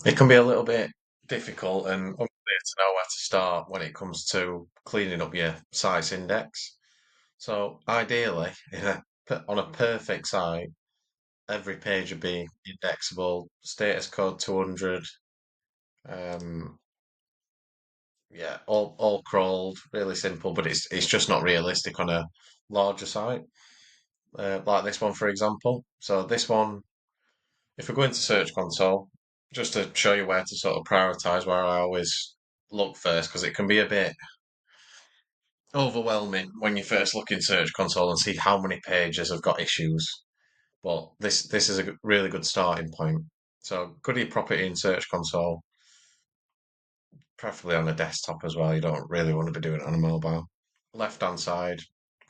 It can be a little bit difficult and unclear to know where to start when it comes to cleaning up your site's index. So ideally, on a perfect site, every page would be indexable, status code 200, um, yeah, all crawled, really simple, but it's just not realistic on a larger site, like this one, for example. So this one, if we go into Search Console, just to show you where to sort of prioritize, where I always look first, because it can be a bit overwhelming when you first look in Search Console and see how many pages have got issues. But this is a really good starting point. So go to your property in Search Console, preferably on a desktop as well. You don't really want to be doing it on a mobile. Left hand side,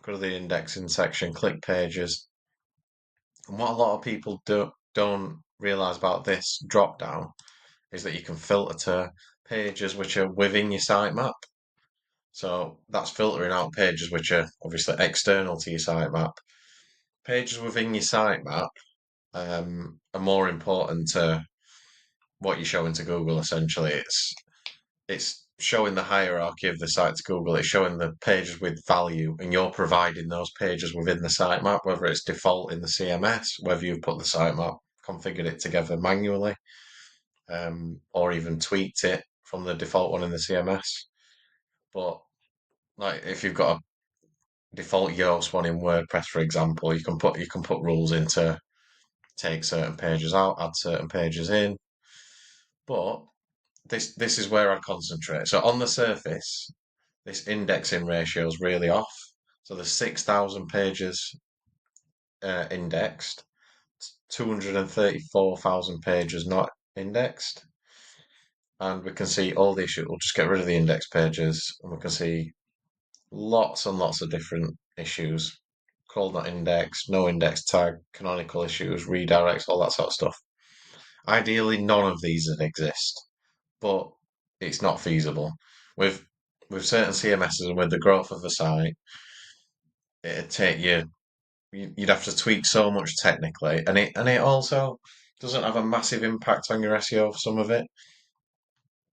go to the indexing section, click pages. And what a lot of people don't realize about this drop down is that you can filter to pages which are within your sitemap. So that's filtering out pages which are obviously external to your sitemap. Pages within your sitemap are more important to what you're showing to Google. Essentially, it's showing the hierarchy of the site to Google. It's showing the pages with value, and you're providing those pages within the sitemap, whether it's default in the CMS, whether you've put the sitemap, configured it together manually, or even tweaked it from the default one in the CMS. But like if you've got a default Yoast one in WordPress, for example, you can put rules in to take certain pages out, add certain pages in. But this is where I concentrate. So on the surface, this indexing ratio is really off. So there's 6,000 pages indexed, 234,000 pages not indexed. And we can see all the issues. We'll just get rid of the index pages and we can see lots and lots of different issues. Called not indexed, no index tag, canonical issues, redirects, all that sort of stuff. Ideally, none of these would exist, but it's not feasible. With with certain CMSs and with the growth of the site, it'd take you'd have to tweak so much technically, and it also doesn't have a massive impact on your SEO for some of it.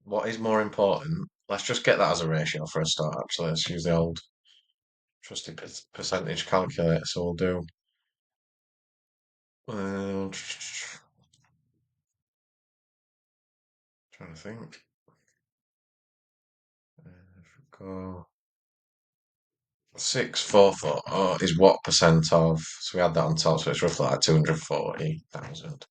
What is more important? Let's just get that as a ratio for a start. Actually, let's use the old trusty percentage calculator. So we'll do. Trying to think. If we go 644 is what percent of? So we add that on top, so it's roughly like 240,000.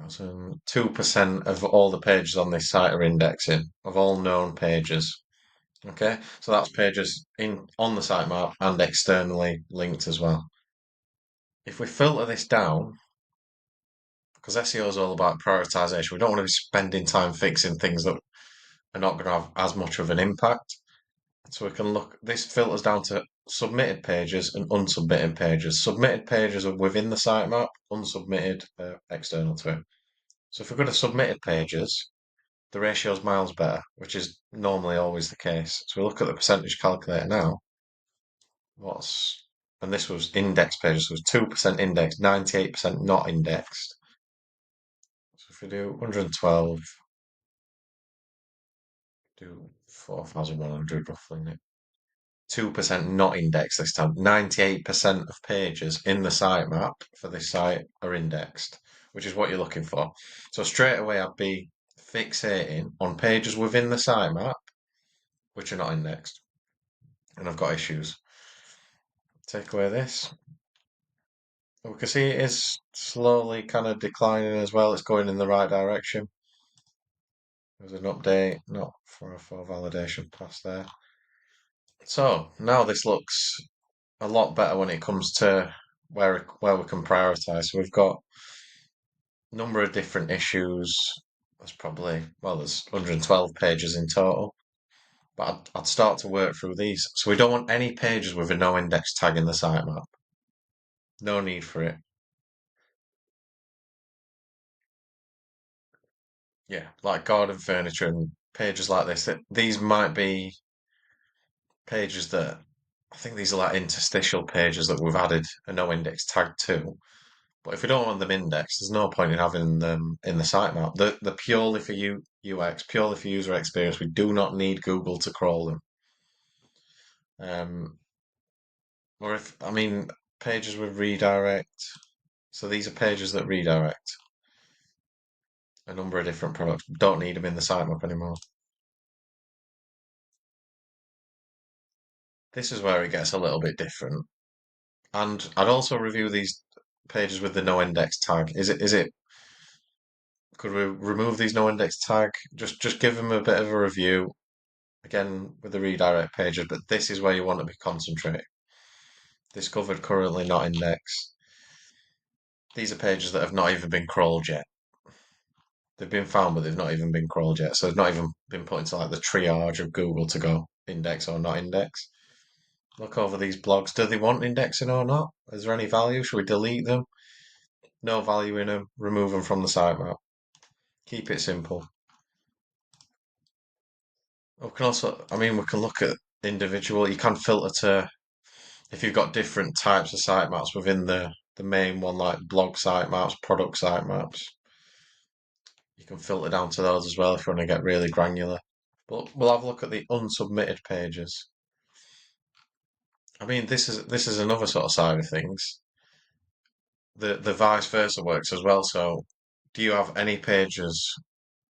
2% of all the pages on this site are indexing, of all known pages. Okay, so that's pages in on the sitemap and externally linked as well. If we filter this down, because SEO is all about prioritization, we don't want to be spending time fixing things that are not going to have as much of an impact. So we can look, this filters down to submitted pages and unsubmitted pages. Submitted pages are within the sitemap, unsubmitted external to it. So if we go to submitted pages, the ratio is miles better, which is normally always the case. So we look at the percentage calculator now. What's and this was index pages, so it was 2% indexed, 98% not indexed. So if we do 112, do 4,100 roughly, 2% not indexed this time. 98% of pages in the sitemap for this site are indexed, which is what you're looking for. So straight away I'd be fixating on pages within the sitemap which are not indexed. And I've got issues. Take away this. We can see it is slowly kind of declining as well. It's going in the right direction. There's an update, not for a full validation pass there. So now this looks a lot better when it comes to where we can prioritize. So we've got a number of different issues. There's 112 pages in total. But I'd start to work through these. So we don't want any pages with a no index tag in the sitemap. No need for it. Yeah, like garden furniture and pages like this. These might be pages that I think these are like interstitial pages that we've added a no index tag to. But if we don't want them indexed, there's no point in having them in the sitemap. They're purely for UX, purely for user experience. We do not need Google to crawl them. Um, or if, I mean, pages with redirect. So these are pages that redirect a number of different products. Don't need them in the sitemap anymore. This is where it gets a little bit different. And I'd also review these pages with the no index tag. Is it could we remove these no index tag? Just give them a bit of a review again with the redirect pages, but this is where you want to be concentrating. Discovered currently not indexed. These are pages that have not even been crawled yet. They've been found, but they've not even been crawled yet. So they've not even been put into like the triage of Google to go index or not index. Look over these blogs. Do they want indexing or not? Is there any value? Should we delete them? No value in them. Remove them from the sitemap. Keep it simple. We can also, I mean, we can look at individual. You can filter to if you've got different types of sitemaps within the main one, like blog sitemaps, product sitemaps. You can filter down to those as well if you want to get really granular. But we'll have a look at the unsubmitted pages. I mean, this is another sort of side of things. The vice versa works as well. So, do you have any pages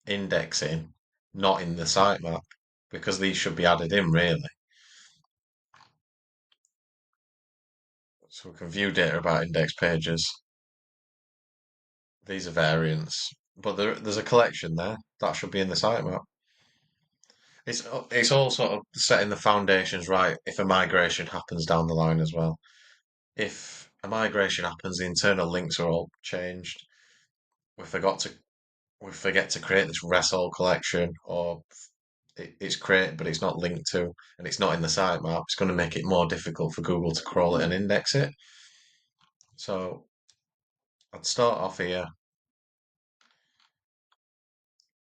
indexing not in the sitemap? Because these should be added in, really. So we can view data about index pages. These are variants, but there's a collection there that should be in the sitemap. It's all sort of setting the foundations right if a migration happens down the line as well. If a migration happens, the internal links are all changed. We forgot to we forget to create this RESOL collection, or it's created but it's not linked to, and it's not in the sitemap. It's going to make it more difficult for Google to crawl it and index it. So I'd start off here.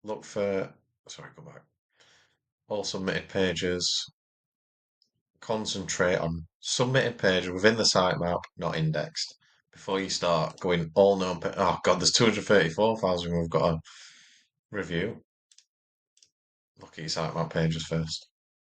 Look for sorry, go back. All submitted pages. Concentrate on submitted pages within the sitemap, not indexed, before you start going all known. Oh God, there's 234,000 we've got to review. Look at your sitemap pages first.